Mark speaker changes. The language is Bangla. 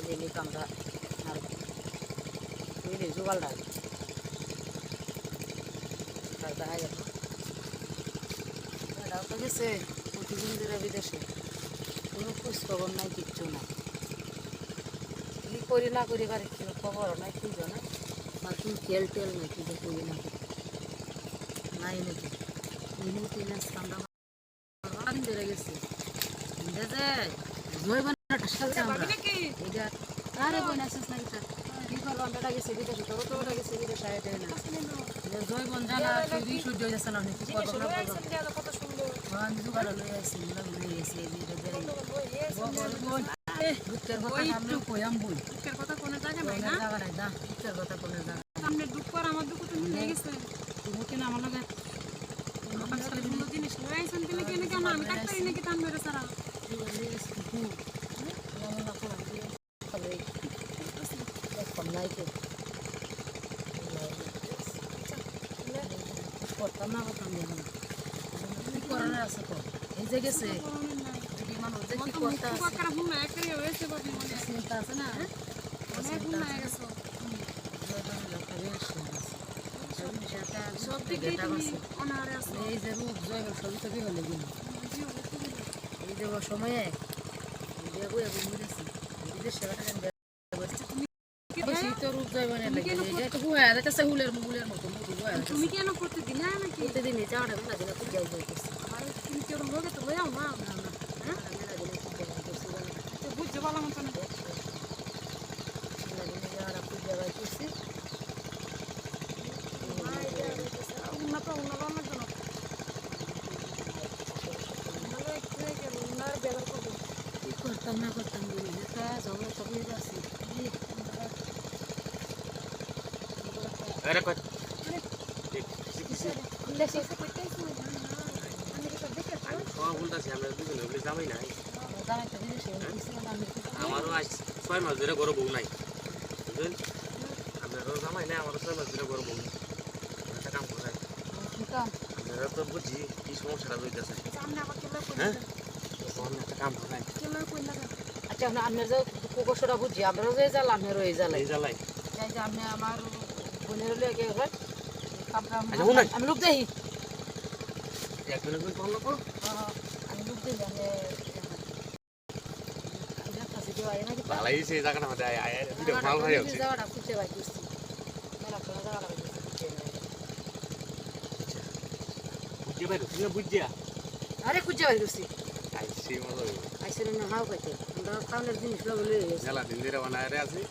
Speaker 1: এলি কামরা আর বুঝলি জোগাল ডাল দেখা গেল এটাও তো গেছে প্রতিদিন ধরে বিদেশে কোনো খোঁজ খবর নাই কিচ্ছু নাই কি করি না করি বাড়ি কি খবর নাই খুঁজো না বা কি তেল টেল নাই কি করি না নাই নাকি তিন কামরা ধরে গেছে জয় বানা আরে বই না কি করবো আমরা গেছে বিদেশে তোর তো ওটা গেছে বিদেশে আইতে না জয় বন জানা কি সূর্য যাচ্ছে না কি করবো না কত সুন্দর আমি জুগাড় লই আইছি না লই আইছি এই যে দুঃখের কথা আমি কইয়াম বই দুঃখের কথা কোন জায়গা নাই না জায়গা নাই না দুঃখের কথা কোন জায়গা সামনে দুঃখ আর আমার দুঃখ তো মিলে গেছে তুমি কেন আমার লগে আমার সাথে কোনো জিনিস লই আইছেন তুমি কেন কেন আমি ডাক্তারি নাকি তান মেরে সারা করতাম না করতাম কি করার আছে তো এই যে গেছে কি করতে চিন্তা আছে না এই যে রূপ জয় সবই তো হলে গেল এই যে সময়ে রূপ জয় মানে হুলের মুগুলের মতো তুমি কেন প্রতিদিন নাকি প্রতিদিন যাওয়াটা মেলা দিন খুব যাই যাইতেছে আর তুমি কেউ লোকে তো লই আও না হ্যাঁ মেলা দিন খুব যাই যাইতেছে তো বুঝতে পারলাম তো না মেলা দিন যাওয়াটা খুব যাই যাইতেছে উন্নত উন্নত আমার জন্য কি করতাম না করতাম বলি এটা ঝগড়া সবই যাচ্ছে
Speaker 2: আরে কত আমারও আজ 6 মাস ধরে গরু বউ নাই বুঝলেন আপনারও জামাই নাই আমারও 6 মাস ধরে গরু বউ নাই একটা কাম করে আপনারা তো বুঝি কি সমস্যাটা হইতেছে হ্যাঁ একটা কাম করে
Speaker 1: আচ্ছা আপনার যে কষ্টটা বুঝছি আমরাও যে জ্বালা আপনারও এই জ্বালাই
Speaker 2: জ্বালাই
Speaker 1: যাই যে আপনি আমার বোনের লেগে আমি লোক দেখি আমি লোক দেখি
Speaker 2: ভালাই সেই জায়গাটা মধ্যে ভিডিও মাল ভাই আছে
Speaker 1: জায়গাটা খুঁজে পাই বুঝছি মেলা খোলা জায়গাটা
Speaker 2: বুঝতে পারো তুমি বুঝিয়া
Speaker 1: আরে খুঁজে পাই বুঝছি
Speaker 2: আইসি মতো
Speaker 1: আইসি না হাও খাইতে আমরা খাওয়ানোর জিনিস লগে লই
Speaker 2: জ্বালা দিন ধরে বানায় আছে